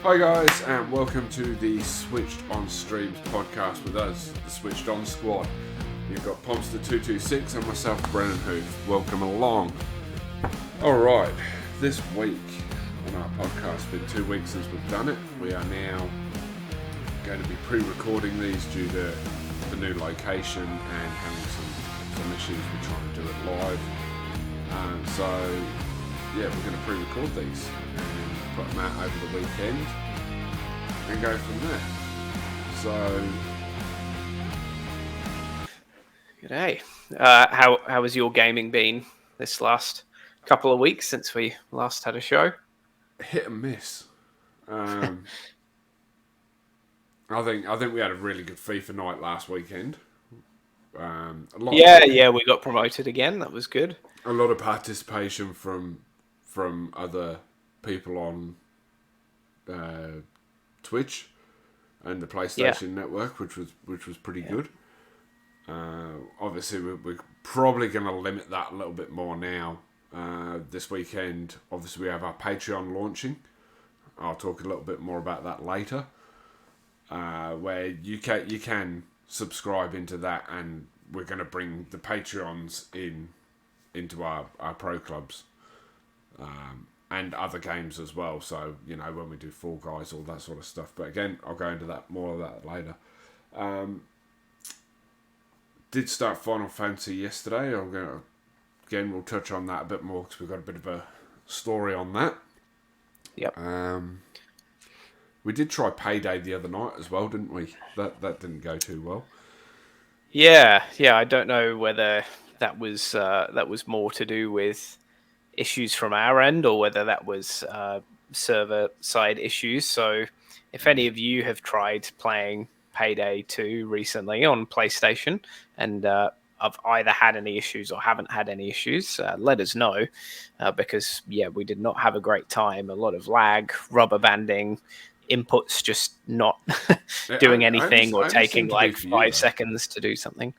Hi guys, and welcome to the Switched On Streams podcast with us, the Switched On Squad. You've got Pomster226 and myself, Brennan Hoof. Welcome along. Alright, this week on our podcast, it's been 2 weeks since we've done it. We are now going to be pre-recording these due to the new location and having some issues with trying to do it live. So, we're going to pre-record these and put them out over the weekend and go from there. So, G'day. How has your gaming been this last couple of weeks since we last had a show? hit and miss. I think we had a really good FIFA night last weekend. We got promoted again. That was good. A lot of participation from other people on Twitch and the PlayStation Network, which was pretty good. Obviously, we're probably going to limit that a little bit more now. This weekend, obviously, we have our Patreon launching. I'll talk a little bit more about that later. Where you can subscribe into that, and we're going to bring the Patreons into our pro clubs. And other games as well, so when we do Fall Guys, all that sort of stuff. But again, I'll go into more of that later. Did start Final Fantasy yesterday. We'll touch on that a bit more because we've got a bit of a story on that. Yep. We did try Payday the other night as well, didn't we? That didn't go too well. Yeah. I don't know whether that was more to do with issues from our end or whether that was server side issues. So if any of you have tried playing Payday 2 recently on PlayStation and I've either had any issues or haven't had any issues, let us know because we did not have a great time. A lot of lag, rubber banding, inputs just not doing anything or taking like 5 seconds to do something.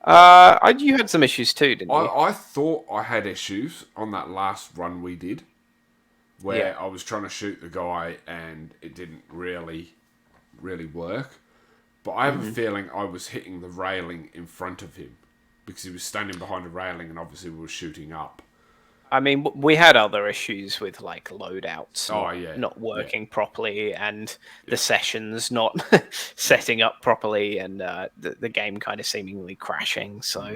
You had some issues too, didn't you? I thought I had issues on that last run we did, where I was trying to shoot the guy and it didn't really work. But I have a feeling I was hitting the railing in front of him because he was standing behind a railing and obviously we were shooting up. I mean, we had other issues with like loadouts not working properly and the sessions not setting up properly and the game kind of seemingly crashing. So,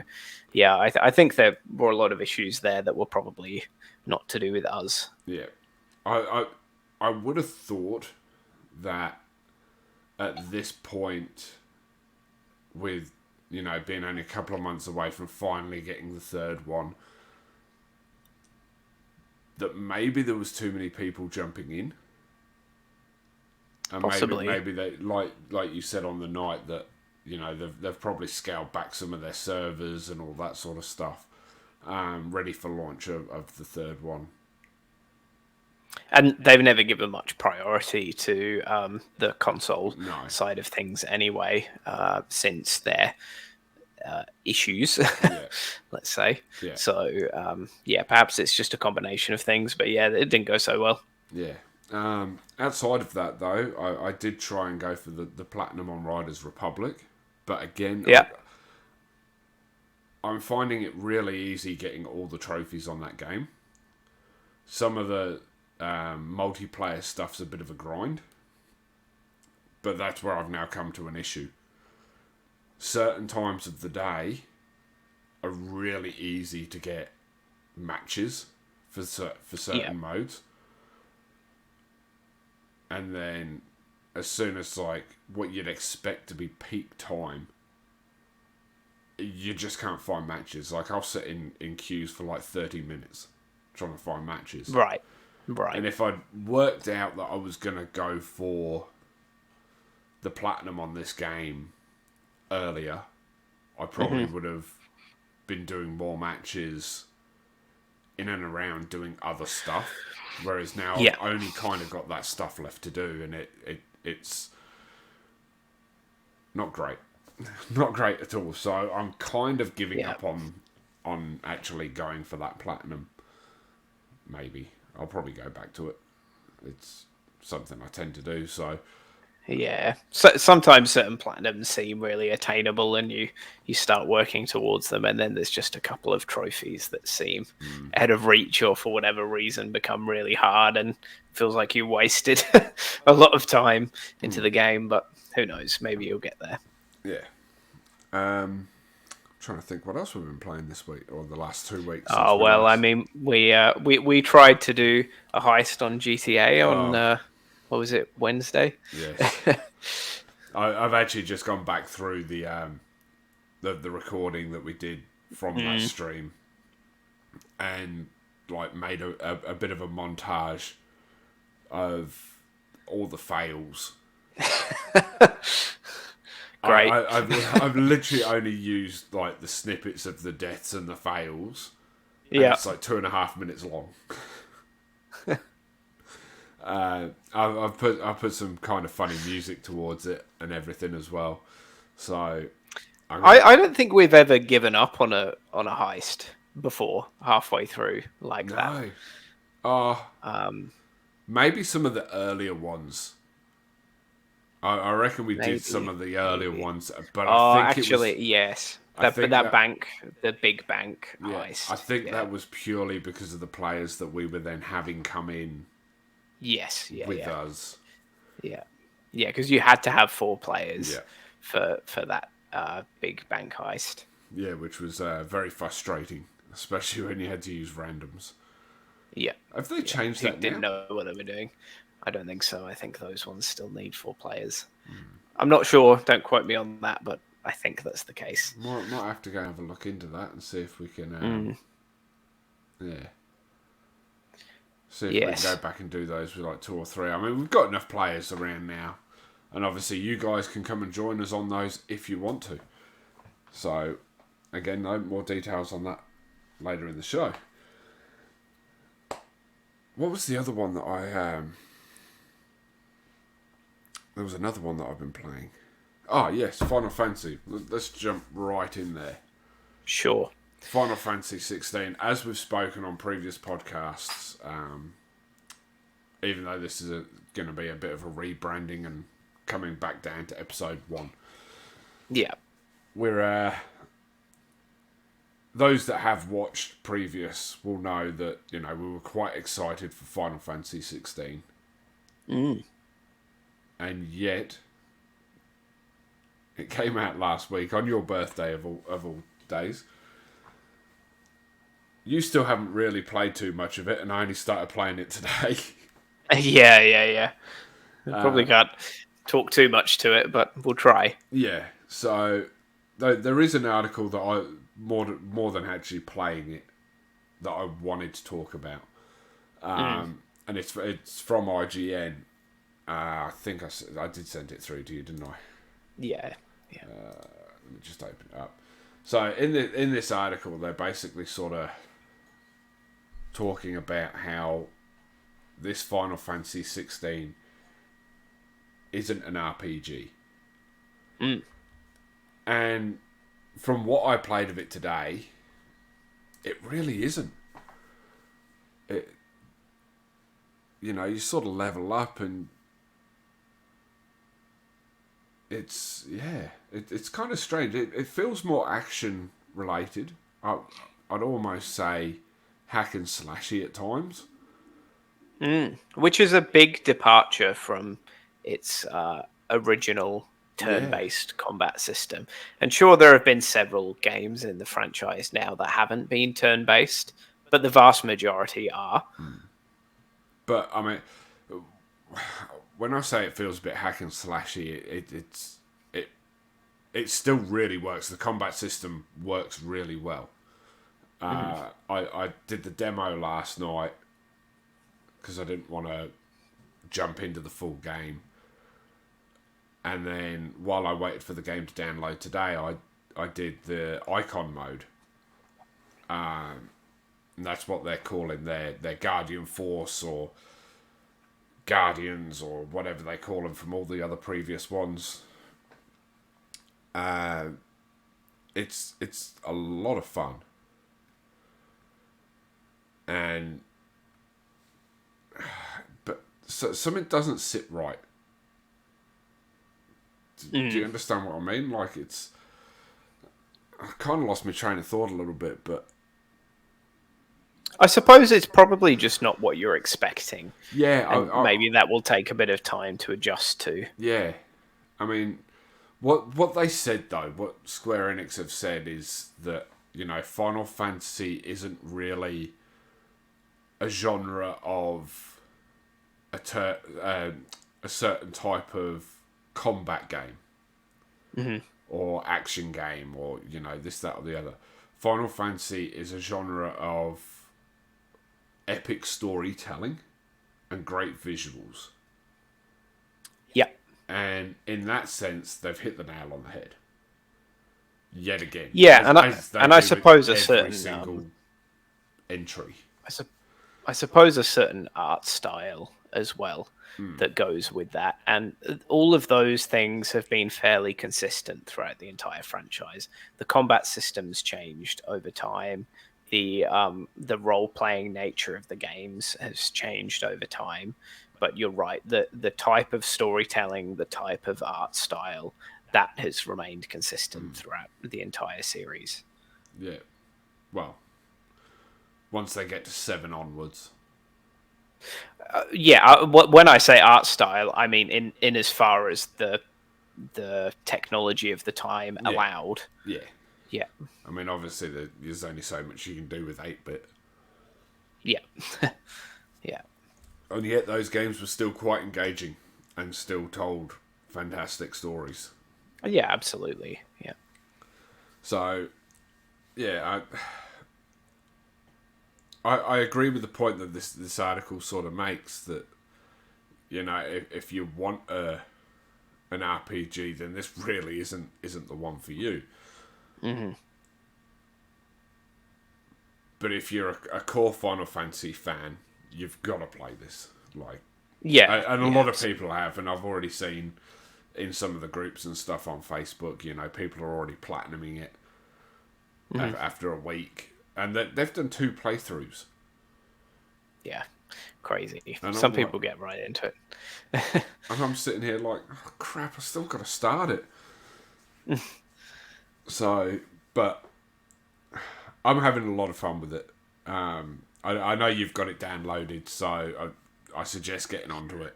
I think there were a lot of issues there that were probably not to do with us. Yeah. I would have thought that at this point, with, being only a couple of months away from finally getting the third one, that maybe there was too many people jumping in, and possibly maybe they like you said on the night that they've probably scaled back some of their servers and all that sort of stuff, ready for launch of the third one. And they've never given much priority to the console side of things anyway, since their issues, let's say. Yeah. So, perhaps it's just a combination of things, but it didn't go so well. Yeah. Outside of that, though, I did try and go for the Platinum on Riders Republic, but again, I'm finding it really easy getting all the trophies on that game. Some of the multiplayer stuff's a bit of a grind, but that's where I've now come to an issue. Certain times of the day are really easy to get matches for certain modes, and then as soon as like what you'd expect to be peak time, you just can't find matches. Like I'll sit in queues for like 30 minutes trying to find matches. Right. And if I'd worked out that I was going to go for the Platinum on this game earlier, I probably would have been doing more matches in and around doing other stuff. Whereas now I've only kind of got that stuff left to do, and it's not great. Not great at all. So I'm kind of giving up on actually going for that Platinum. Maybe. I'll probably go back to it. something I tend to do. So Yeah. So sometimes certain platinums seem really attainable, and you start working towards them, and then there's just a couple of trophies that seem out of reach, or for whatever reason become really hard, and feels like you wasted a lot of time into the game. But who knows? Maybe you'll get there. yeah. Trying to think what else we've been playing this week or the last 2 weeks since Oh we well, I last. mean, we tried to do a heist on GTA on Oh, what was it, Wednesday? yes. I've actually just gone back through the recording that we did from that stream, and like made a bit of a montage of all the fails. Great. I've literally only used like the snippets of the deaths and the fails, and Yeah. it's like 2.5 minutes long. I've put some kind of funny music towards it and everything as well. So I don't think we've ever given up on a heist before halfway through like that. no, maybe some of the earlier ones. I reckon we did some Maybe, of the earlier maybe. ones, but I Oh, think it was. actually, yes. I But think that that bank, the big bank yeah, heist. I think Yeah. that was purely because of the players that we were then having come in Yes. Yeah. with Yeah. us. Yeah. Yeah. Because you had to have 4 players Yeah, for that big bank heist. yeah, which was very frustrating, especially when you had to use randoms. Yeah. Have they changed Who that didn't now? know what they were doing? I don't think so. I think those ones still need 4 players. I'm not sure. Don't quote me on that, but I think that's the case. Might have to go and have a look into that and see if we can. Yeah. See if we can go Yes. back and do those with like 2 or 3. I mean, we've got enough players around now, and obviously you guys can come and join us on those if you want to. So, again, no more details on that later in the show. What was the other one that I There was another one that I've been playing. Oh yes, Final Fantasy. Let's jump right in there. Sure. Final Fantasy 16, as we've spoken on previous podcasts, even though this is going to be a bit of a rebranding and coming back down to episode 1, Yeah. we're those that have watched previous will know that we were quite excited for Final Fantasy 16, and yet it came out last week on your birthday of all days. You still haven't really played too much of it, and I only started playing it today. Yeah. Probably can't talk too much to it, but we'll try. Yeah, so there is an article that I more than actually playing it that I wanted to talk about, and it's from IGN. I think I did send it through to you, didn't I? Yeah. Let me just open it up. So in this article, they're basically sort of talking about how this Final Fantasy 16 isn't an RPG. And from what I played of it today, it really isn't. You sort of level up, and it's kind of strange. It feels more action related. I'd almost say hack and slashy at times. Which is a big departure from its original Yeah. turn-based combat system. And sure, there have been several games in the franchise now that haven't been turn-based, but the vast majority are. But I mean, when I say it feels a bit hack and slashy, it still really works. The combat system works really well. I did the demo last night because I didn't want to jump into the full game. And then while I waited for the game to download today, I did the icon mode. And that's what they're calling their Guardian Force or Guardians or whatever they call them from all the other previous ones. It's a lot of fun. And something doesn't sit right. Do you Mm. understand what I mean? Like I kind of lost my train of thought a little bit, but I suppose it's probably just not what you're expecting, yeah, and maybe that will take a bit of time to adjust to. yeah. I mean, what they said though, what Square Enix have said is that Final Fantasy isn't really a genre of a certain type of combat game Hmm. or action game or this, that, or the other. Final Fantasy is a genre of epic storytelling and great visuals. Yeah, And in that sense, they've hit the nail on the head. Yet again, yeah, as they I do with suppose a every certain single entry. I, sup- I suppose a certain art style as well that goes with that, and all of those things have been fairly consistent throughout the entire franchise. The combat systems changed over time. The role playing nature of the games has changed over time. But you're right, the type of storytelling, the type of art style, that has remained consistent throughout the entire series. Yeah. Well, once they get to 7 onwards. Yeah, when I say art style, I mean in as far as the technology of the time Yeah. allowed. Yeah. Yeah, I mean, obviously, there's only so much you can do with 8-bit. yeah, yeah, And yet, those games were still quite engaging and still told fantastic stories. yeah, absolutely. Yeah, So, yeah, I agree with the point that this article sort of makes that, if you want an RPG, then this really isn't the one for you. hmm But if you're a core Final Fantasy fan, you've got to play this. yeah, And a yeah, lot of people have, and I've already seen in some of the groups and stuff on Facebook, people are already platinuming it after a week, and they've done 2 playthroughs. yeah. Crazy. And Some I'm like, people get right into it. and I'm sitting here like, oh, crap, I still got to start it. So, but I'm having a lot of fun with it. I know you've got it downloaded, so I suggest getting onto it.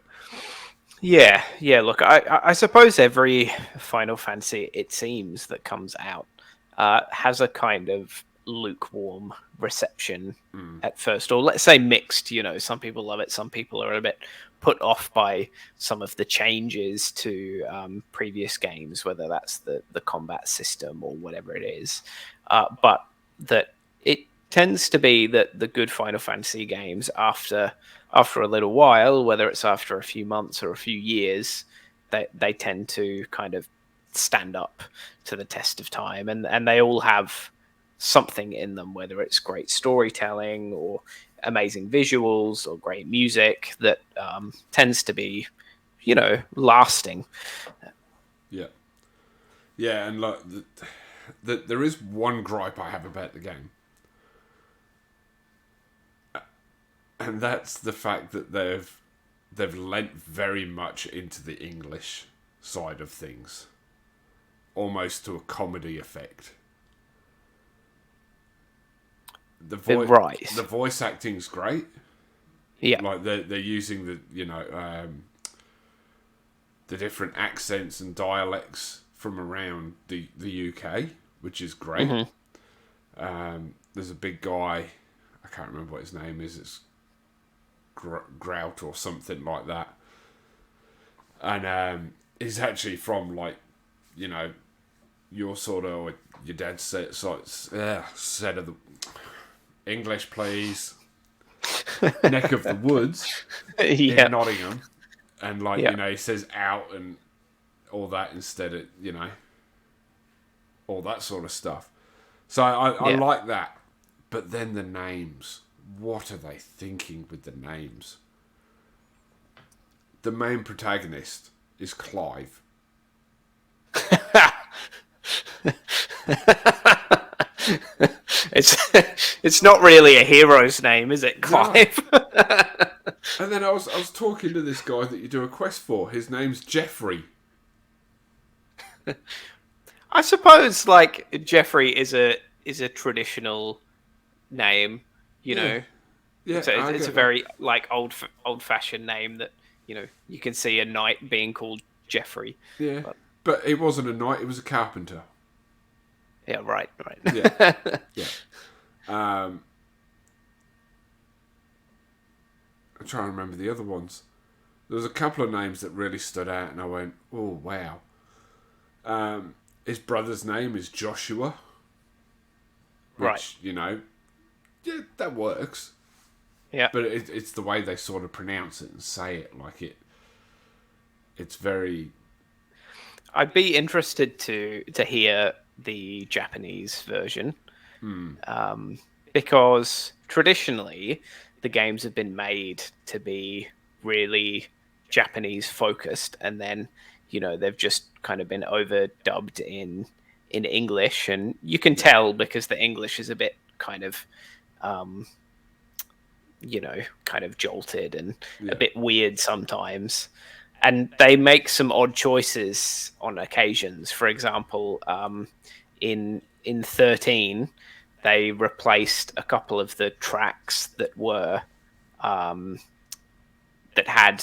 Yeah, yeah. Look, I suppose every Final Fantasy, it seems, that comes out has a kind of lukewarm reception at first, or let's say mixed. Some people love it, some people are a bit put off by some of the changes to previous games, whether that's the combat system or whatever it is. But that it tends to be that the good Final Fantasy games, after a little while, whether it's after a few months or a few years, they tend to kind of stand up to the test of time, and they all have something in them, whether it's great storytelling or amazing visuals or great music that tends to be, lasting. Yeah, yeah, and look, there is one gripe I have about the game, and that's the fact that they've lent very much into the English side of things, almost to a comedy effect. Right. The voice acting's great. Yeah. Like they're using the different accents and dialects from around the UK, which is great. Mm-hmm. There's a big guy, I can't remember what his name is. It's Grout or something like that, and he's actually from your sort of, or your dad's set of the English, please. Neck of the woods Yeah. in Nottingham, and Yeah. he says out and all that instead of all that sort of stuff. So I Yeah. like that, but then the names. What are they thinking with the names? The main protagonist is Clive. It's not really a hero's name, is it, No. Clive? And then I was talking to this guy that you do a quest for. His name's Jeffrey. I suppose like Jeffrey is a traditional name, you Yeah. know. Yeah, I It's a get that. very like old fashioned name that you can see a knight being called Jeffrey. Yeah. But But he wasn't a knight, he was a carpenter. yeah, right. Yeah. Yeah. I'm trying to remember the other ones. There was a couple of names that really stood out, and I went, "Oh wow!" His brother's name is Joshua, Right. which yeah, that works. Yeah. But it's the way they sort of pronounce it and say it, like it's very I'd be interested to hear the Japanese version, because traditionally the games have been made to be really Japanese focused, and then they've just kind of been overdubbed in English, and you can tell because the English is a bit kind of um, kind of jolted and a yeah, bit weird sometimes. And they make some odd choices on occasions. For example, in 13, they replaced a couple of the tracks um, that had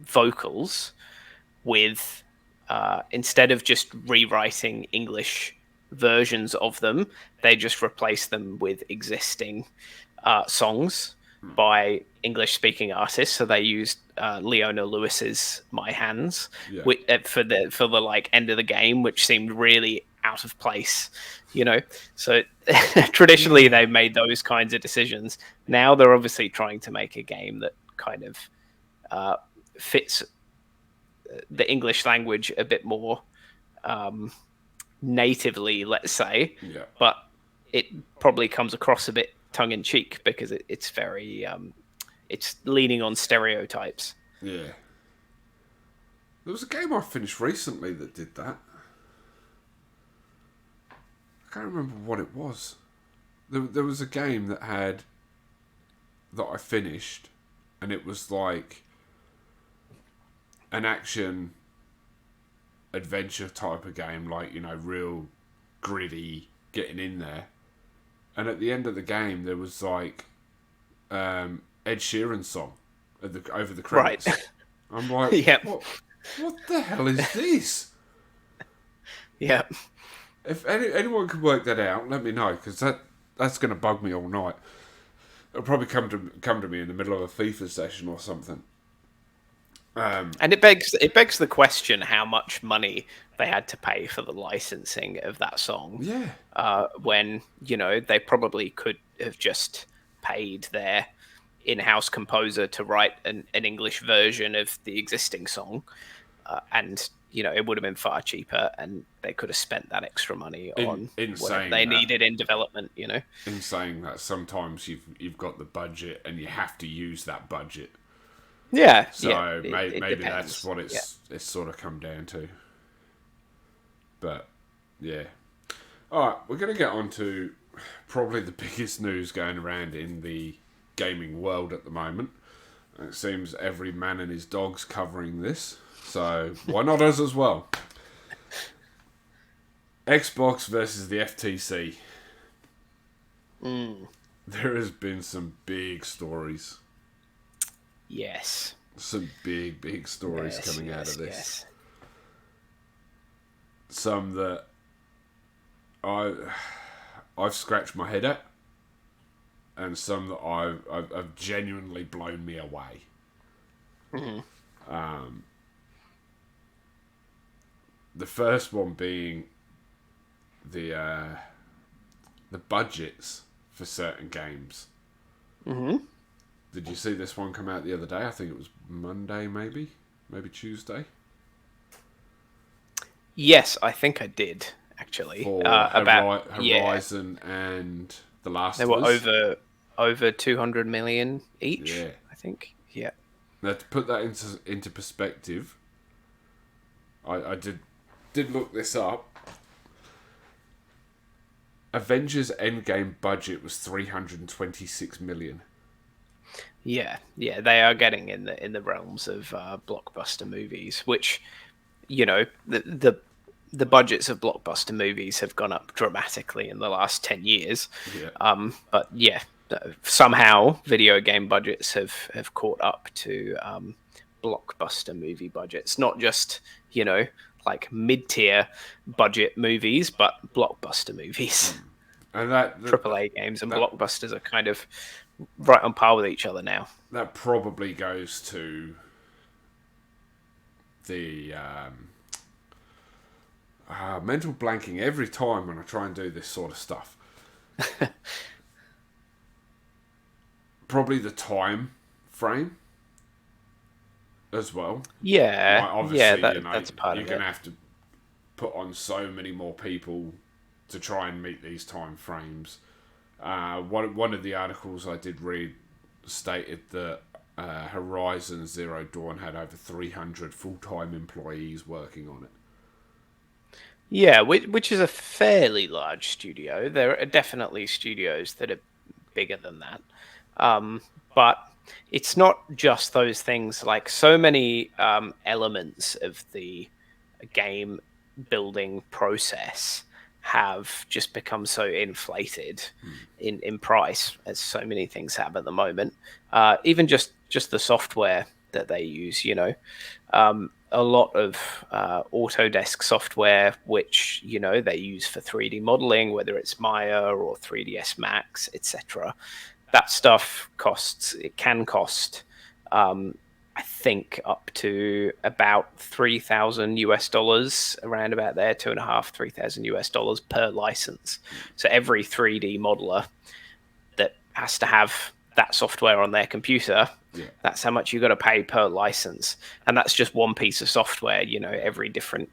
vocals with instead of just rewriting English versions of them, they just replaced them with existing songs by English speaking artists. So they used Leona Lewis's "My Hands" yeah, for the like end of the game, which seemed really out of place, you know. So traditionally yeah, they made those kinds of decisions. Now they're obviously trying to make a game that kind of fits the English language a bit more um, natively, let's say, yeah, but it probably comes across a bit tongue in cheek because it's very it's leaning on stereotypes. yeah. There was a game I finished recently that did that. I can't remember what it was. There was a game that I finished, and it was like an action adventure type of game, like real gritty, getting in there. And at the end of the game, there was like Ed Sheeran's song over the Right. credits. I'm like, Yep. what the hell is this? Yeah. If anyone can work that out, let me know, because that's going to bug me all night. It'll probably come to me in the middle of a FIFA session or something. And it begs the question how much money they had to pay for the licensing of that song. Yeah, When they probably could have just paid their in-house composer to write an English version of the existing song, and it would have been far cheaper, and they could have spent that extra money on in whatever saying they that, needed in development. in saying that, sometimes you've got the budget and you have to use that budget. Yeah. So Yeah. It maybe depends. that's what Yeah. it's sort of come down to. But yeah, all right, we're going to get on to probably the biggest news going around in the gaming world at the moment. And it seems every man and his dog's covering this, so why not us as well? Xbox versus the FTC. There has been some big stories. Yes. Some big stories coming out of this. Yes. Some that I've scratched my head at, and some that I've genuinely blown me away. The first one being the budgets for certain games. Did you see this one come out the other day? I think it was Monday, maybe Tuesday. Yes, I think I did actually. For About Horizon and The Last they of were Us. over 200 million each. Yeah. I think. Yeah. Now, to put that into perspective, I did look this up. Avengers Endgame budget was 326 million. Yeah, they are getting in the realms of blockbuster movies, which the budgets of blockbuster movies have gone up dramatically in the last 10 years. Yeah. But yeah, somehow video game budgets have caught up to blockbuster movie budgets, not just like mid-tier budget movies, but blockbuster movies. And that AAA games and that blockbusters are kind of right on par with each other now. that probably goes to the mental blanking every time when I try and do this sort of stuff. Probably the time frame as well. Yeah, Like, obviously, that's part you're of going it. to have to put on so many more people to try and meet these time frames. One of the articles I did read stated that Horizon Zero Dawn had over 300 full-time employees working on it. Yeah, which is a fairly large studio. There are definitely studios that are bigger than that. But it's not just those things. Like, so many elements of the game building process have just become so inflated in price, as so many things have at the moment. Even just the software that they use, a lot of Autodesk software, which they use for 3D modeling, whether it's Maya or 3ds Max, etc. That stuff costs. It can cost, I think, up to about $3,000 around about there, 2.5, $3,000 per license. So every 3D modeler that has to have that software on their computer, that's how much you got to pay per license. And that's just one piece of software. Every different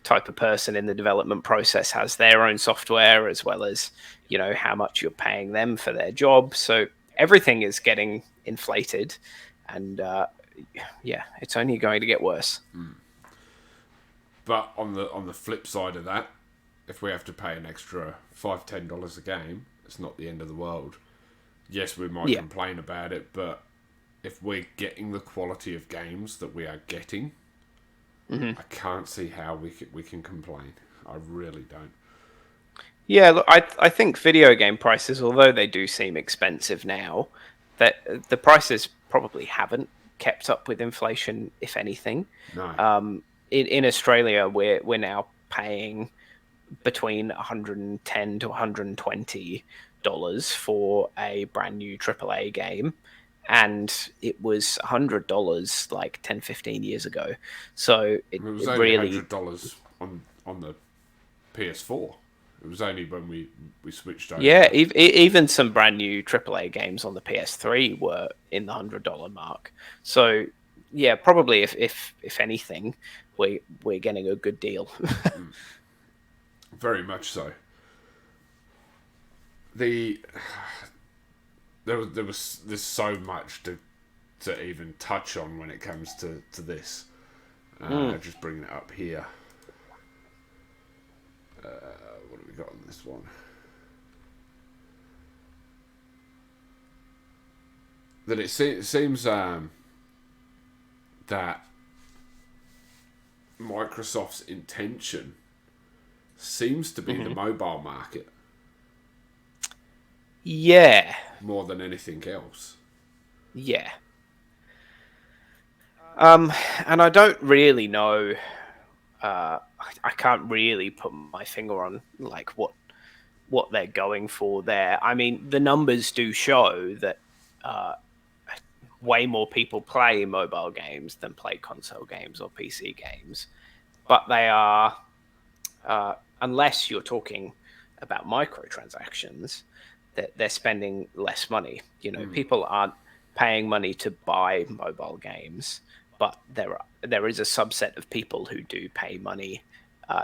type of person in the development process has their own software, as well as how much you're paying them for their job. So everything is getting inflated, and it's only going to get worse. But on the flip side of that, if we have to pay an extra $5-10 a game, it's not the end of the world. Yes, we might complain about it, but if we're getting the quality of games that we are getting, I can't see how we can complain. I really don't. Yeah, look, I think video game prices, although they do seem expensive now, that the prices probably haven't kept up with inflation, if anything. No. In Australia, we're now paying between $110 to $120 for a brand new AAA game, and it was $100 like 10-15 years ago. So it was it only really $100 on the PS4. It was only when we switched over. Yeah, even some brand new AAA games on the PS3 were in the $100 mark. So yeah, probably if anything, we're getting a good deal. Very much so. There's so much to even touch on when it comes to this. Just bringing it up here. What have we got on this one? That it seems that Microsoft's intention seems to be the mobile market. Yeah. More than anything else. Yeah. And I don't really know. I can't really put my finger on like what they're going for there. I mean, the numbers do show that way more people play mobile games than play console games or PC games, but they are, unless you're talking about microtransactions, that they're spending less money. People aren't paying money to buy mobile games, but there is a subset of people who do pay money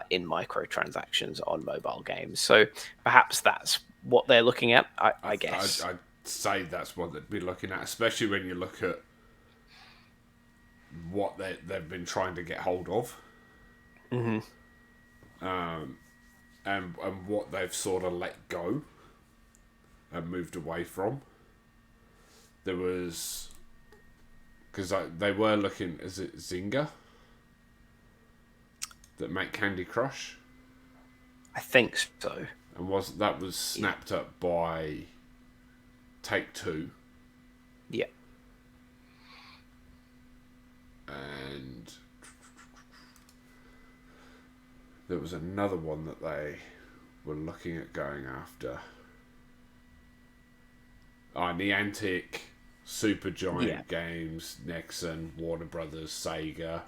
in microtransactions on mobile games. So perhaps that's what they're looking at, I guess. I'd say that's what they'd be looking at, especially when you look at what they've been trying to get hold of. and what they've sort of let go and moved away from. There was, because they were looking, is it Zynga that make Candy Crush? I think so. And was snapped up by Take-Two. Yeah. And there was another one that they were looking at going after. Niantic, Supergiant Games, Nexon, Warner Brothers, Sega.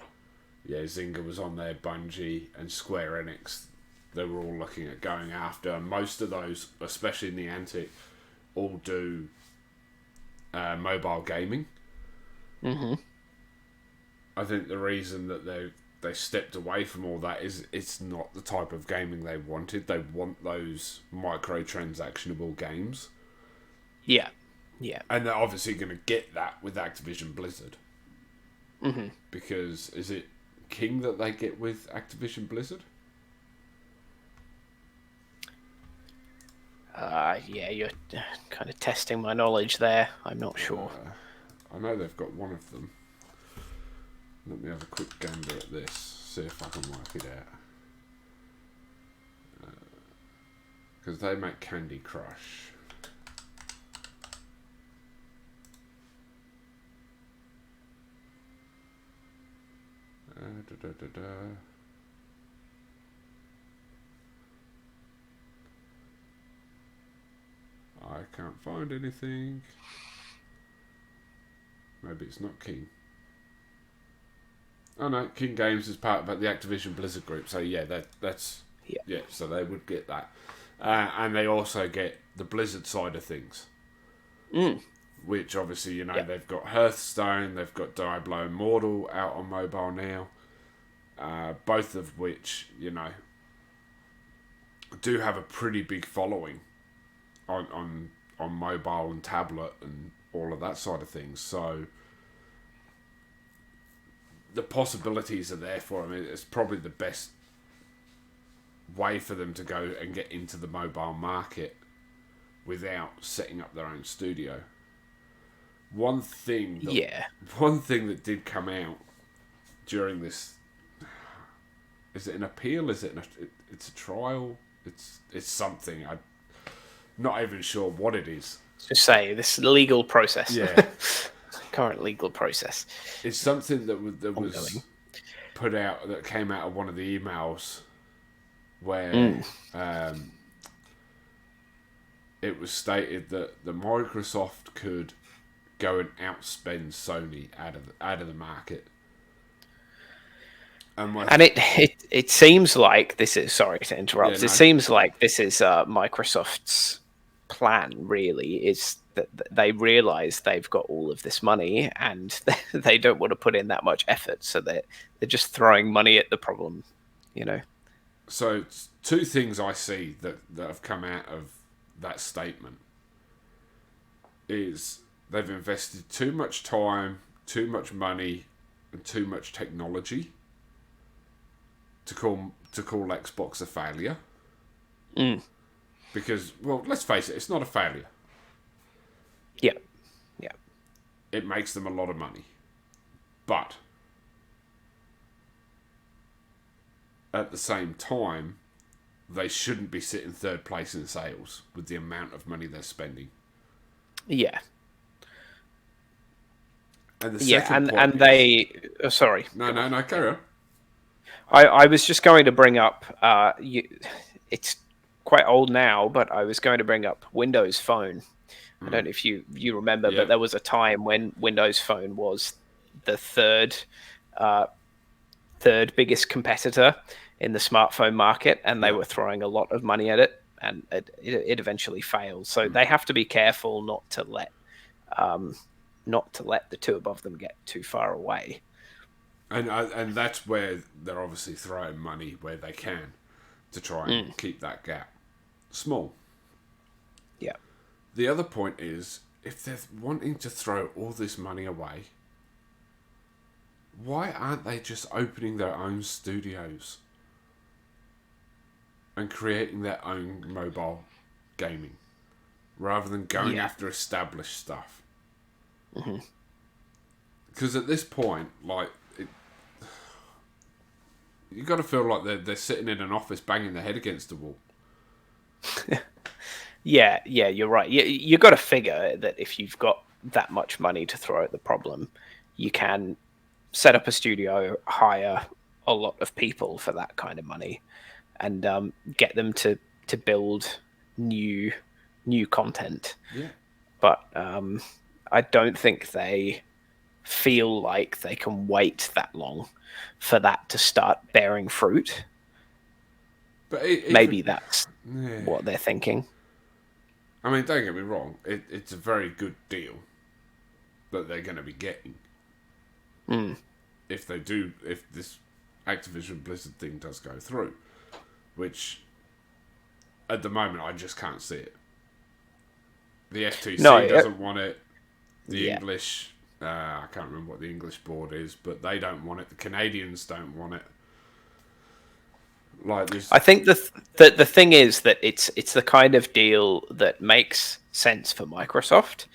Yeah, Zynga was on there, Bungie, and Square Enix. They were all looking at going after. And most of those, especially Niantic, all do mobile gaming. Mm-hmm. I think the reason that they stepped away from all that is it's not the type of gaming they wanted. They want those microtransactionable games. Yeah. Yeah. And they're obviously going to get that with Activision Blizzard. Mm-hmm. Because is it King that they get with Activision Blizzard? Yeah, you're kind of testing my knowledge there. I'm not sure. I know they've got one of them. Let me have a quick gander at this. See if I can work it out. Because they make Candy Crush. I can't find anything. Maybe it's not King. Oh no, King Games is part of the Activision Blizzard group. So yeah, that's yeah. So they would get that, and they also get the Blizzard side of things. Which obviously, they've got Hearthstone, they've got Diablo Immortal out on mobile now. Both of which, do have a pretty big following on mobile and tablet and all of that side of things. So the possibilities are there for them. It's probably the best way for them to go and get into the mobile market without setting up their own studio. One thing that did come out during this, is it an appeal? Is it it's a trial? It's something. I'm not even sure what it is. Just say this legal process. Yeah. Current legal process. It's something that was put out, that came out of one of the emails where it was stated that the Microsoft could go and outspend Sony out of the market. And it seems like this is, sorry to interrupt. Yeah, no. It seems like this is Microsoft's plan. Really, is that they realize they've got all of this money and they don't want to put in that much effort, so they're just throwing money at the problem. So two things I see that have come out of that statement is they've invested too much time, too much money, and too much technology to call Xbox a failure. Because, well, let's face it, it's not a failure. Yeah. It makes them a lot of money. But at the same time, they shouldn't be sitting third place in sales with the amount of money they're spending. Yeah. And the second point and they... Oh, sorry. No, carry on. I was just going to bring up... it's quite old now, but I was going to bring up Windows Phone. I don't know if you remember, but there was a time when Windows Phone was the third biggest competitor in the smartphone market, and they were throwing a lot of money at it, and it eventually failed. So they have to be careful not to let the two above them get too far away. And that's where they're obviously throwing money where they can to try and keep that gap small. Yeah. The other point is, if they're wanting to throw all this money away, why aren't they just opening their own studios? and creating their own mobile gaming rather than going after established stuff. Because at this point, like, you got to feel like they're sitting in an office banging their head against the wall. Yeah, you're right. You got to figure that if you've got that much money to throw at the problem, you can set up a studio, hire a lot of people for that kind of money, and get them to build new content. Yeah. But I don't think they feel like they can wait that long for that to start bearing fruit. But maybe that's what they're thinking. I mean, don't get me wrong. It's a very good deal that they're going to be getting. If this Activision Blizzard thing does go through, which at the moment I just can't see it. The FTC doesn't want it. The English, I can't remember what the English board is, but they don't want it. The Canadians don't want it. Like this, I think the thing is that it's the kind of deal that makes sense for Microsoft,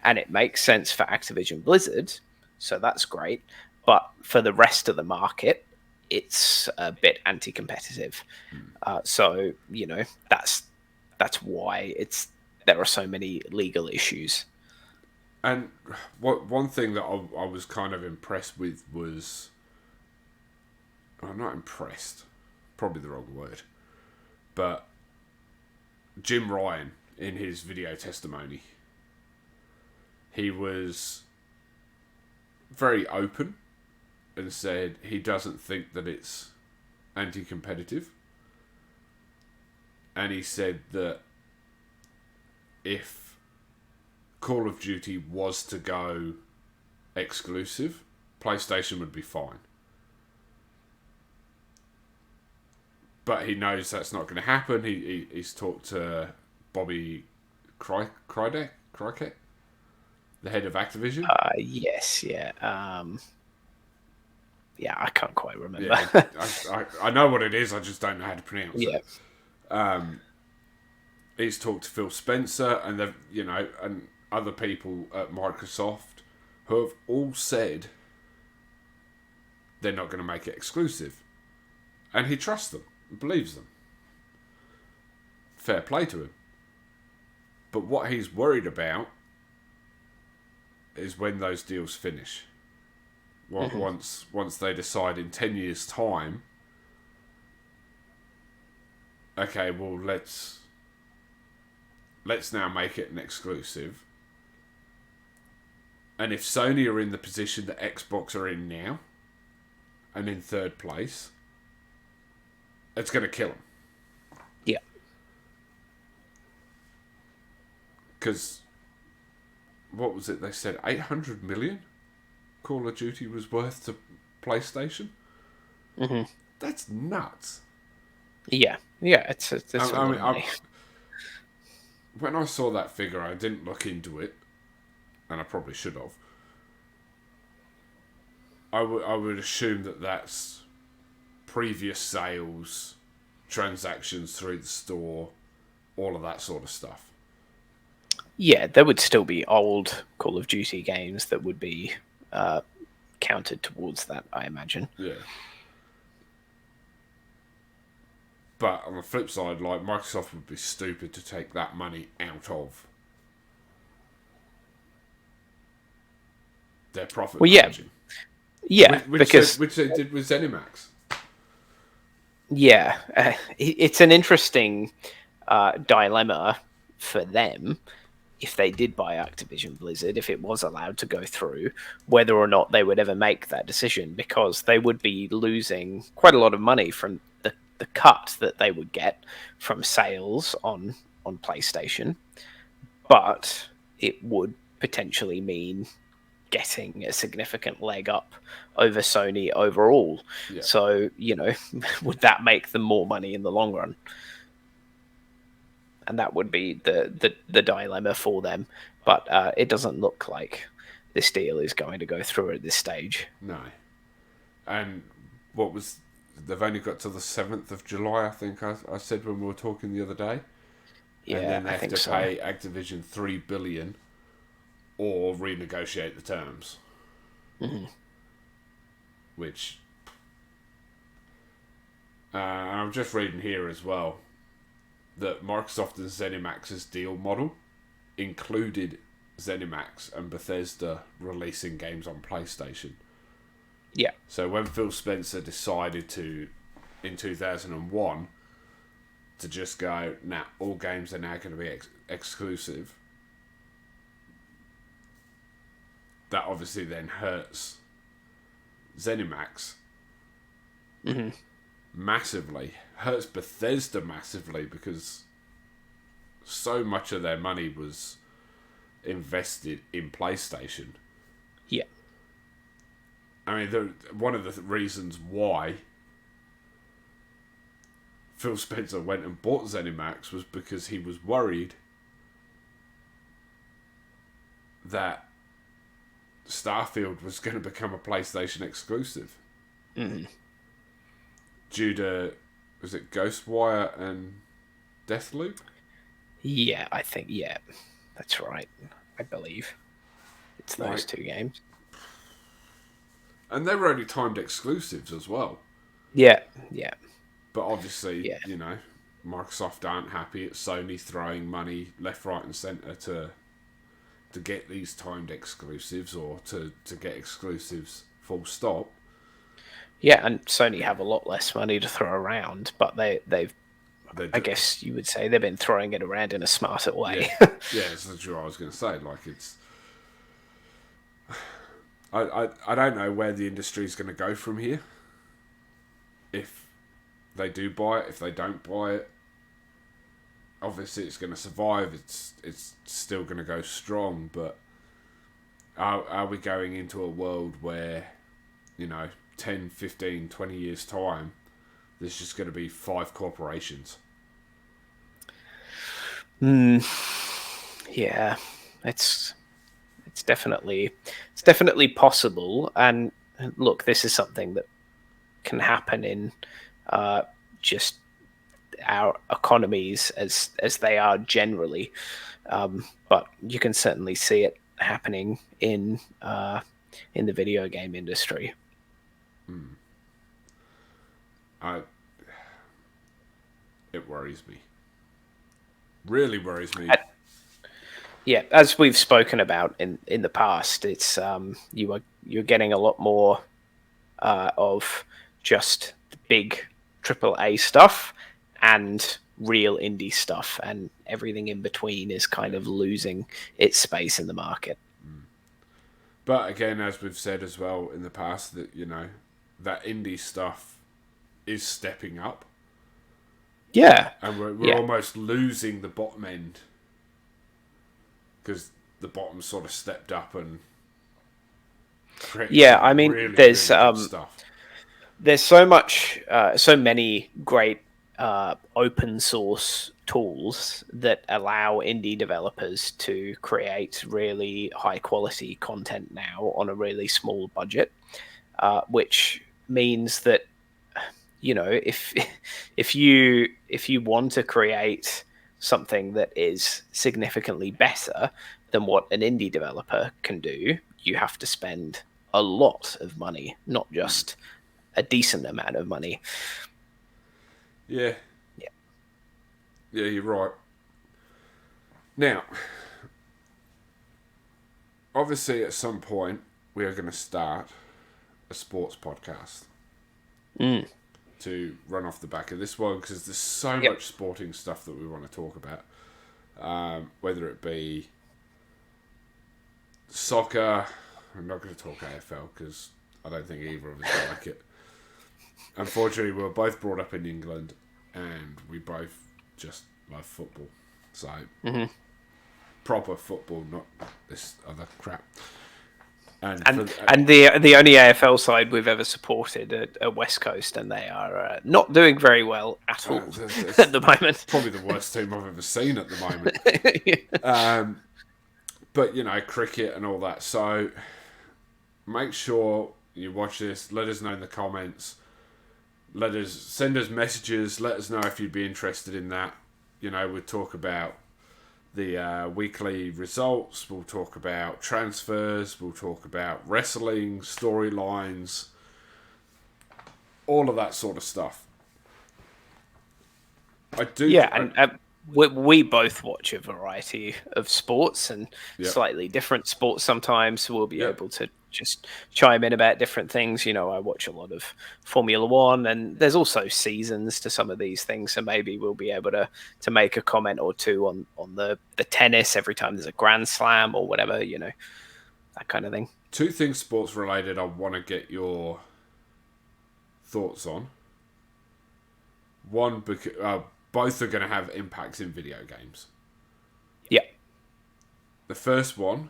and it makes sense for Activision Blizzard, so that's great. But for the rest of the market, it's a bit anti-competitive. So that's why there are so many legal issues. And one thing that I was kind of impressed with was, I'm not impressed, probably the wrong word, but Jim Ryan, in his video testimony, he was very open and said he doesn't think that it's anti-competitive. And he said that if Call of Duty was to go exclusive, PlayStation would be fine. But he knows that's not going to happen. He's talked to Bobby Krydak, the head of Activision. Yes, yeah. Yeah, I can't quite remember. Yeah, I know what it is, I just don't know how to pronounce it. He's talked to Phil Spencer and and other people at Microsoft who have all said they're not going to make it exclusive. And he trusts them, believes them. Fair play to him. But what he's worried about is when those deals finish. Once they decide in 10 years' time, okay, well, let's now make it an exclusive. And if Sony are in the position that Xbox are in now, and in third place, it's going to kill them. Yeah. Because, what was it they said? 800 million Call of Duty was worth to PlayStation? Mm-hmm. That's nuts. Yeah, it's I mean, when I saw that figure, I didn't look into it, and I probably should have. I would assume that that's previous sales, transactions through the store, all of that sort of stuff. Yeah, there would still be old Call of Duty games that would be counted towards that, I imagine. Yeah. But on the flip side, like, Microsoft would be stupid to take that money out of their profit margin. Yeah, which they did with ZeniMax. Yeah, it's an interesting dilemma for them if they did buy Activision Blizzard, if it was allowed to go through, whether or not they would ever make that decision, because they would be losing quite a lot of money from the cut that they would get from sales on PlayStation, but it would potentially mean getting a significant leg up over Sony overall. Yeah. So, would that make them more money in the long run? And that would be the dilemma for them. But it doesn't look like this deal is going to go through at this stage. No. And what was they've only got till the 7th of July, I think I said when we were talking the other day. And Yeah, then they I have think to so. pay Activision $3 billion or renegotiate the terms. Mm-hmm. Which... I'm just reading here as well that Microsoft and ZeniMax's deal model included ZeniMax and Bethesda releasing games on PlayStation. Yeah. So when Phil Spencer decided to, in 2001, to just go, nah, all games are now going to be exclusive, that obviously then hurts ZeniMax Mm-hmm. massively, hurts Bethesda massively, because so much of their money was invested in PlayStation. Yeah. I mean, one of the reasons why Phil Spencer went and bought ZeniMax was because he was worried that Starfield was going to become a PlayStation exclusive. Mm-hmm. Due to, was it Ghostwire and Deathloop? Yeah, I think, yeah, that's right. I believe it's those Like, two games. and they were only timed exclusives as well. Yeah, yeah. But obviously, Yeah. you know, Microsoft aren't happy. It's Sony throwing money left, right, and centre to get these timed exclusives, or to get exclusives full stop. Yeah, and Sony have a lot less money to throw around, but they've I guess you would say they've been throwing it around in a smarter way. Yeah, that's what I was going to say. Like, it's... I don't know where the industry is going to go from here. If they do buy it, if they don't buy it, obviously it's going to survive. It's still going to go strong, but are we going into a world where, you know, 10, 15, 20 years time, there's just going to be 5 corporations? Yeah, it's definitely possible. And look, this is something that can happen in just our economies as they are generally, but you can certainly see it happening in the video game industry. It worries me. Really worries me. Yeah, as we've spoken about in the past, it's you're getting a lot more of just the big AAA stuff and real indie stuff, and everything in between is kind of losing its space in the market. But again, as we've said as well in the past, that, you know, that indie stuff is stepping up. Yeah, And we're almost losing the bottom end, because the bottom sort of stepped up and created I mean, really, there's really good stuff. There's so much, so many great open source tools that allow indie developers to create really high quality content now on a really small budget, which means that, you know, if you want to create something that is significantly better than what an indie developer can do, you have to spend a lot of money, not just a decent amount of money. Yeah, you're right. Now, obviously, at some point, we are going to start a sports podcast to run off the back of this one, because there's so much sporting stuff that we want to talk about. Whether it be soccer, I'm not going to talk AFL because I don't think either of us like it. Unfortunately, we were both brought up in England, and we both just love football. So, proper football, not this other crap. And the only AFL side we've ever supported are West Coast, and they are not doing very well at all at the moment. Probably the worst team I've ever seen at the moment. But, you know, cricket and all that. So, make sure you watch this. Let us know in the comments send us messages. Let us know if you'd be interested in that. We'll talk about the weekly results. We'll talk about transfers. We'll talk about wrestling storylines, all of that sort of stuff. And we both watch a variety of sports and slightly different sports sometimes. So we'll be able to just chime in about different things. I watch a lot of Formula One, and there's also seasons to some of these things. So maybe we'll be able to make a comment or two on the tennis every time there's a Grand Slam or whatever, that kind of thing. Two things sports related I want to get your thoughts on. One, because both are going to have impacts in video games. Yeah. The first one,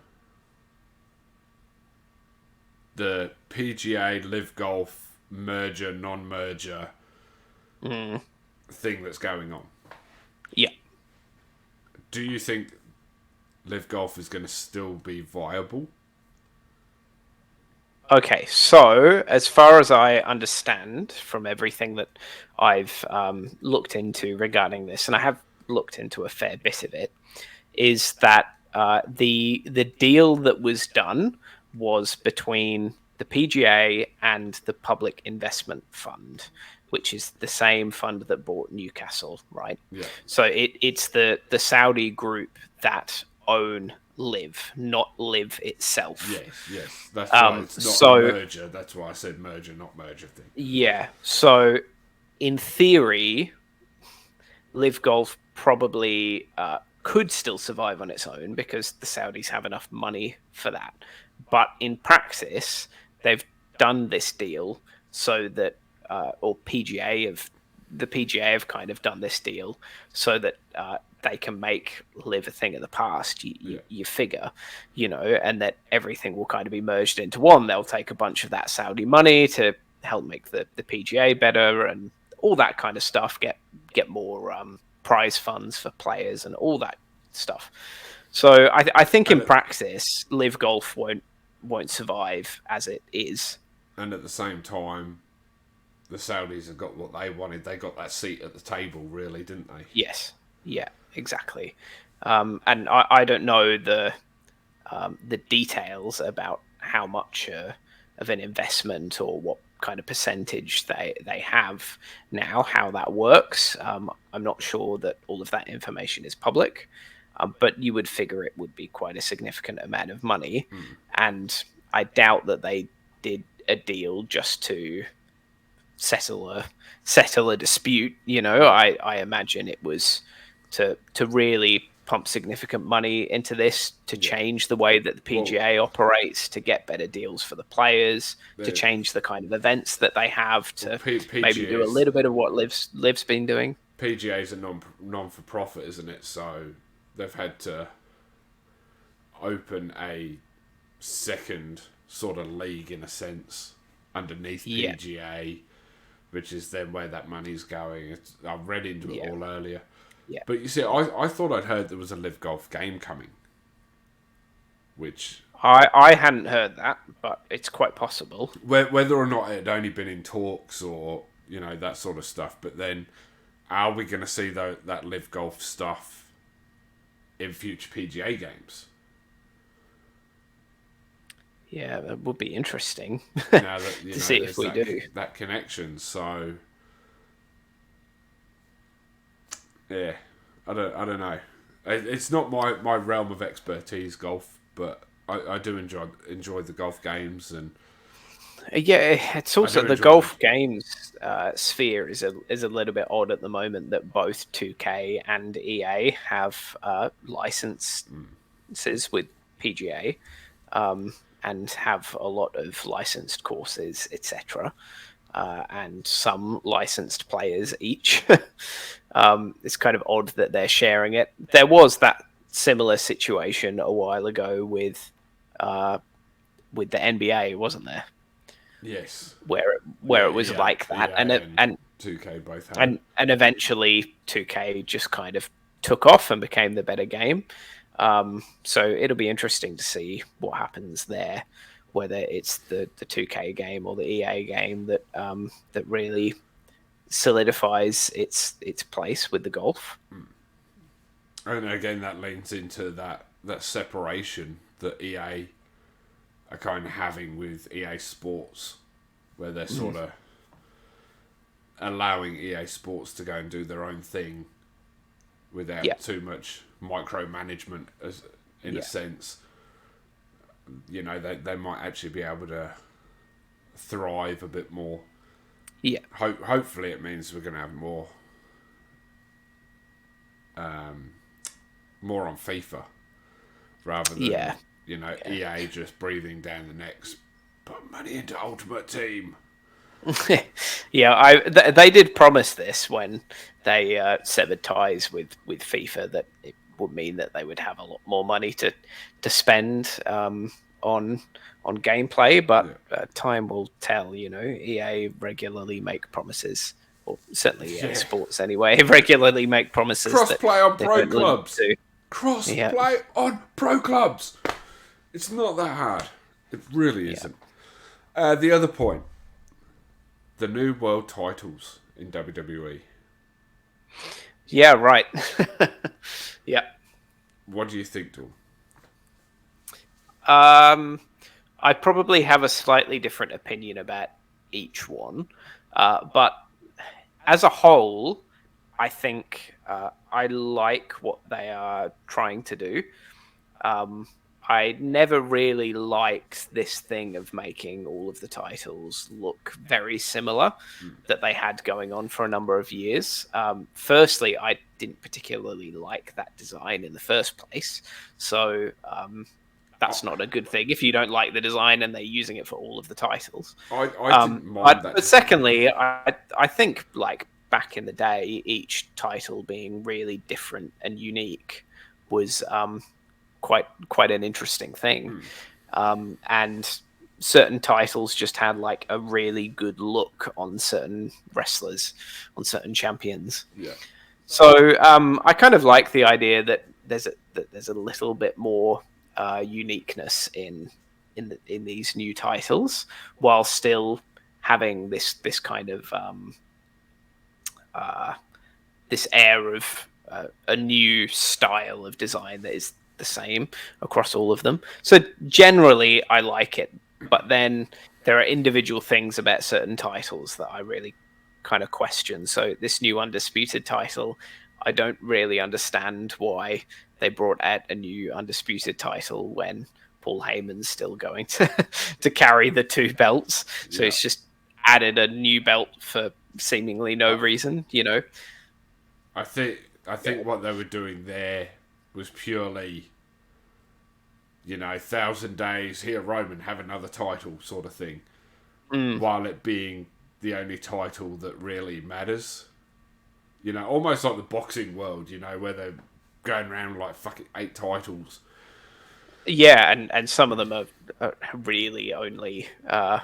the PGA Live Golf merger, non-merger thing that's going on. Yeah. Do you think Live Golf is going to still be viable? Okay, so as far as I understand from everything that I've looked into regarding this, and I have looked into a fair bit of it, is that the deal that was done was between the PGA and the Public Investment Fund, which is the same fund that bought Newcastle, right? Yeah. So it's the Saudi group that own Live, not Live itself. Yes. That's why it's not a merger. That's why I said merger, not merger thing. Yeah. So, in theory, Live Golf probably could still survive on its own because the Saudis have enough money for that. But in practice, they've done this deal so that, or the PGA have kind of done this deal so that they can make Live a thing of the past, you figure, and that everything will kind of be merged into one. They'll take a bunch of that Saudi money to help make the PGA better and all that kind of stuff, get more prize funds for players and all that stuff. So I think in practice, Live Golf won't survive as it is. And at the same time, the Saudis have got what they wanted. They got that seat at the table, really, didn't they? Yes. Yeah, exactly. And I don't know the details about how much of an investment or what kind of percentage they have now, how that works. I'm not sure that all of that information is public, but you would figure it would be quite a significant amount of money. And I doubt that they did a deal just to settle a dispute. I imagine it was to really pump significant money into this, to change the way that the PGA operates, to get better deals for the players, to change the kind of events that they have, to maybe do a little bit of what Liv's been doing. PGA is a non-for-profit, isn't it? So they've had to open a second sort of league, in a sense, underneath PGA, which is then where that money's going. I've read into it all earlier. Yeah. But you see, I thought I'd heard there was a Live Golf game coming. Which I hadn't heard that, but it's quite possible. Whether or not it had only been in talks or, that sort of stuff. But then, are we going to see that Live Golf stuff in future PGA games? Yeah, that would be interesting Now that, to see if we do. That connection, so... Yeah, I don't know. It's not my realm of expertise, golf, but I do enjoy the golf games, and it's also the golf games sphere is a little bit odd at the moment that both 2K and EA have licenses with PGA, and have a lot of licensed courses, etc. And some licensed players each. It's kind of odd that they're sharing it. There was that similar situation a while ago with the NBA, wasn't there? Yes. Where it was like that, and 2K both had, and eventually 2K just kind of took off and became the better game. So it'll be interesting to see what happens there, whether it's the 2K game or the EA game that really solidifies its place with the golf. And again, that leans into that separation that EA are kind of having with EA Sports, where they're sort of allowing EA Sports to go and do their own thing without too much micromanagement, as in a sense. You know, they might actually be able to thrive a bit more. Yeah. Hopefully, it means we're going to have more on FIFA rather than EA just breathing down the necks. Put money into Ultimate Team. Yeah, they did promise this when they severed ties with FIFA, that it would mean that they would have a lot more money to spend on gameplay, but time will tell. You know, EA regularly make promises, or certainly EA Sports anyway, regularly make promises. Cross-play on pro clubs. Cross-play on pro clubs. It's not that hard. It really isn't. The other point. The new world titles in WWE. Yeah, right. Yeah. What do you think, Tom? I probably have a slightly different opinion about each one. But as a whole, I think I like what they are trying to do. I never really liked this thing of making all of the titles look very similar that they had going on for a number of years. Firstly, I didn't particularly like that design in the first place. So that's not a good thing if you don't like the design and they're using it for all of the titles. I didn't mind that. But secondly, I think like back in the day, each title being really different and unique was quite an interesting thing. And certain titles just had like a really good look on certain wrestlers, on certain champions. Yeah. So I kind of like the idea that there's a little bit more uniqueness in these new titles, while still having this kind of this air of a new style of design that is the same across all of them. So generally, I like it, but then there are individual things about certain titles that I really kind of question. So this new Undisputed title, I don't really understand why they brought out a new Undisputed title when Paul Heyman's still going to carry the two belts. So it's just added a new belt for seemingly no reason, you know. I think what they were doing there was purely, 1,000 days, here Roman, have another title sort of thing, while it being the only title that really matters. Almost like the boxing world, where they're going around like fucking 8 titles. Yeah, and some of them are really only, kind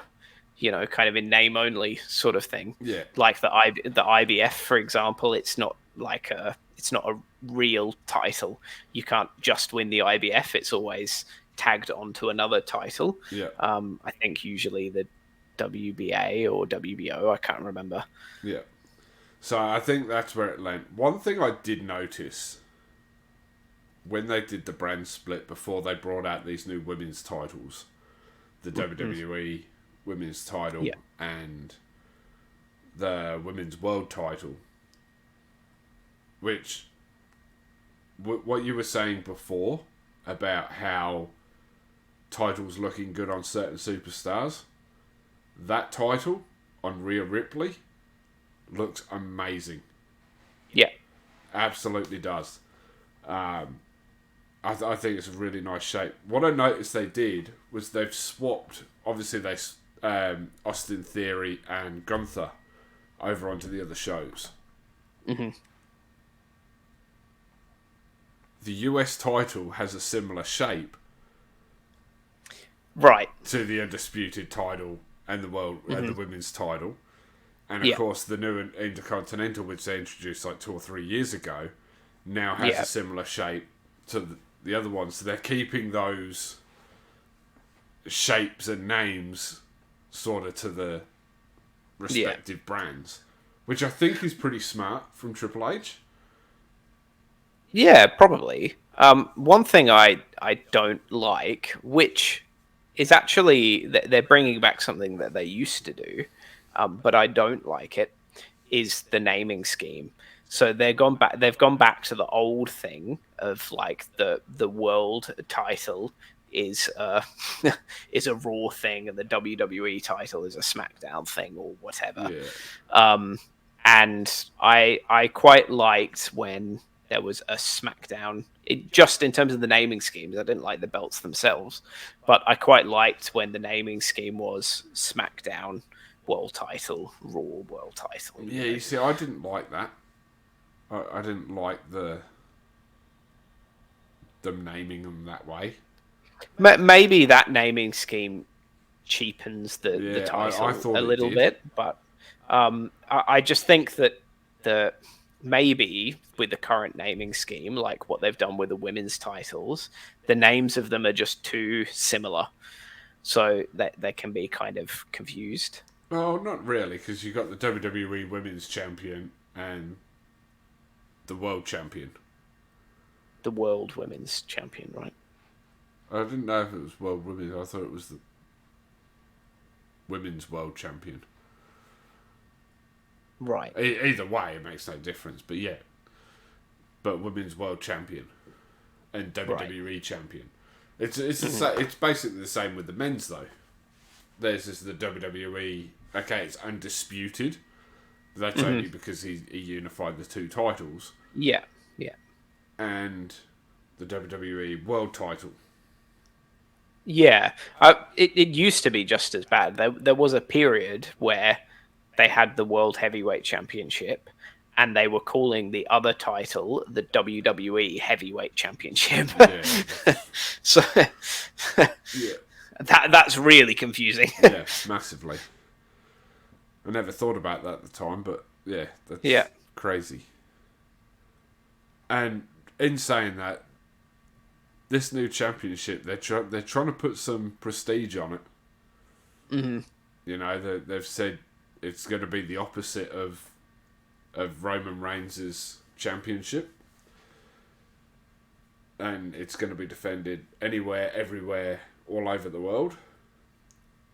of in name only sort of thing. Yeah. Like the IBF, for example, it's not a real title. You can't just win the IBF. It's always tagged onto another title. Yeah. I think usually the WBA or WBO, I can't remember. Yeah. So I think that's where it went. One thing I did notice when they did the brand split before they brought out these new women's titles, the WWE women's title and the women's world title, which what you were saying before about how titles looking good on certain superstars, that title on Rhea Ripley looks amazing. Yeah, absolutely does. I think it's a really nice shape. What I noticed they did was they've swapped. Obviously, they Austin Theory and Gunther over onto the other shows. Mm-hmm. The US title has a similar shape, right, to the Undisputed title and the world and the women's title, and of course the new Intercontinental, which they introduced like 2 or 3 years ago, now has a similar shape to the other ones. So they're keeping those shapes and names sort of to the respective brands, which I think is pretty smart from Triple H. Yeah, probably. One thing I don't like, which is actually they're bringing back something that they used to do, but I don't like it, is the naming scheme. So they've gone back to the old thing of like the world title is is a Raw thing and the WWE title is a SmackDown thing or whatever. Yeah. And I quite liked when there was a SmackDown. Just in terms of the naming schemes, I didn't like the belts themselves, but I quite liked when the naming scheme was SmackDown World Title, Raw World Title. Yeah, you see, I didn't like that. I didn't like them naming them that way. Maybe that naming scheme cheapens the title I thought a little did. bit, but I just think that the maybe with the current naming scheme, like what they've done with the women's titles, the names of them are just too similar, so that they can be kind of confused. Well, not really, because you got the WWE Women's Champion and the World Champion. The World Women's Champion, right? I didn't know if it was World Women's. I thought it was the Women's World Champion. Right. Either way, it makes no difference. But yeah, but Women's World Champion and WWE Champion. It's basically the same with the men's though. There's just the WWE. Okay, it's undisputed. But that's only because he unified the two titles. Yeah. Yeah. And the WWE World Title. Yeah, it used to be just as bad. There was a period where they had the World Heavyweight Championship, and they were calling the other title the WWE Heavyweight Championship. Yeah. So Yeah. that's really confusing. Yeah, massively. I never thought about that at the time, but yeah, that's crazy. And in saying that, this new championship, they're trying to put some prestige on it. Mm-hmm. You know, they've said it's going to be the opposite of Roman Reigns' championship, and it's going to be defended anywhere, everywhere, all over the world.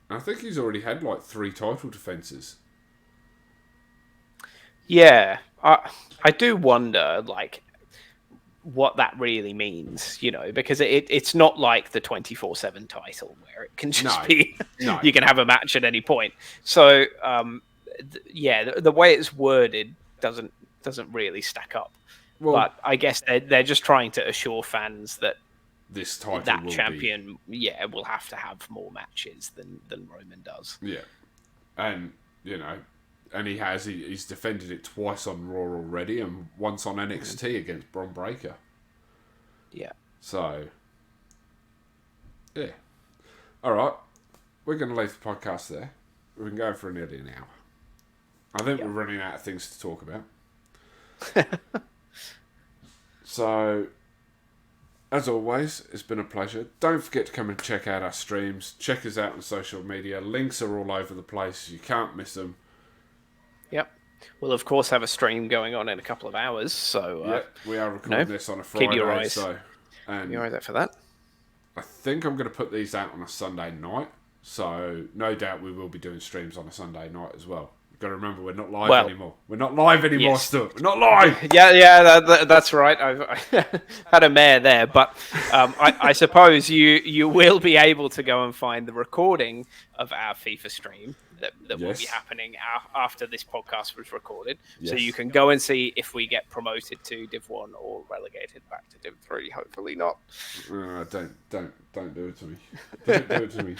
And I think he's already had like 3 title defenses. Yeah, I do wonder, like, what that really means, you know, because it's not like the 24/7 title where it can just be you can have a match at any point. So the way it's worded doesn't really stack up. Well, but I guess they're just trying to assure fans that this title that champion will have to have more matches than Roman does. Yeah, and you know. And he's defended it twice on Raw already, and once on NXT against Bron Breakker. Yeah. So, yeah. All right, we're going to leave the podcast there. We've been going for nearly an hour. I think we're running out of things to talk about. So, as always, it's been a pleasure. Don't forget to come and check out our streams. Check us out on social media. Links are all over the place. You can't miss them. Yep. We'll, of course, have a stream going on in a couple of hours. So we are recording this on a Friday. Keep your eyes. So, keep your eyes out for that. I think I'm going to put these out on a Sunday night. So, no doubt we will be doing streams on a Sunday night as well. You've got to remember, we're not live anymore. We're not live anymore still. We're not live! Yeah, that's right. I've had a mare there. But I suppose you will be able to go and find the recording of our FIFA stream that will be happening after this podcast was recorded. Yes. So you can go and see if we get promoted to Div 1 or relegated back to Div 3. Hopefully not. Don't do it to me. Don't do it to me.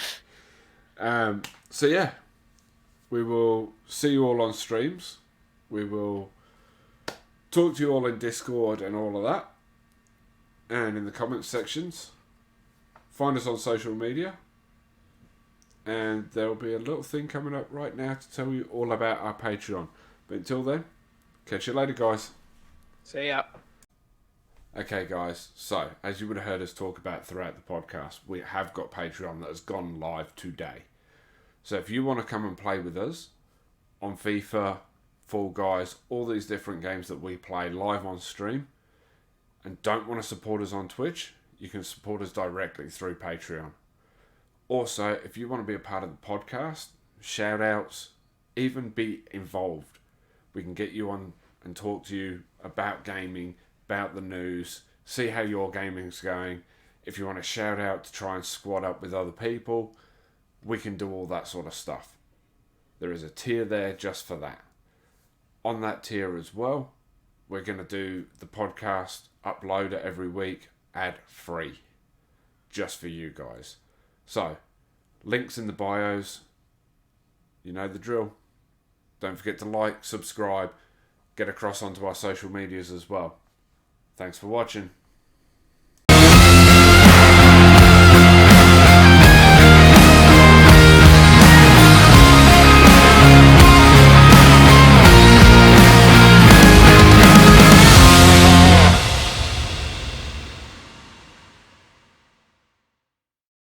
So yeah, we will see you all on streams. We will talk to you all in Discord and all of that, and in the comments sections. Find us on social media, and there will be a little thing coming up right now to tell you all about our Patreon. But until then, catch you later, guys. See ya. Okay, guys, so as you would have heard us talk about throughout the podcast, we have got Patreon that has gone live today. So if you want to come and play with us on FIFA Fall Guys, all these different games that we play live on stream, and don't want to support us on Twitch, you can support us directly through Patreon. Also, if you want to be a part of the podcast, shout outs, even be involved, we can get you on and talk to you about gaming, about the news, see how your gaming's going. If you want to shout out to try and squad up with other people, we can do all that sort of stuff. There is a tier there just for that. On that tier as well, we're going to do the podcast, upload it every week, ad free, just for you guys. So, links in the bios, you know the drill. Don't forget to like, subscribe, get across onto our social medias as well. Thanks for watching.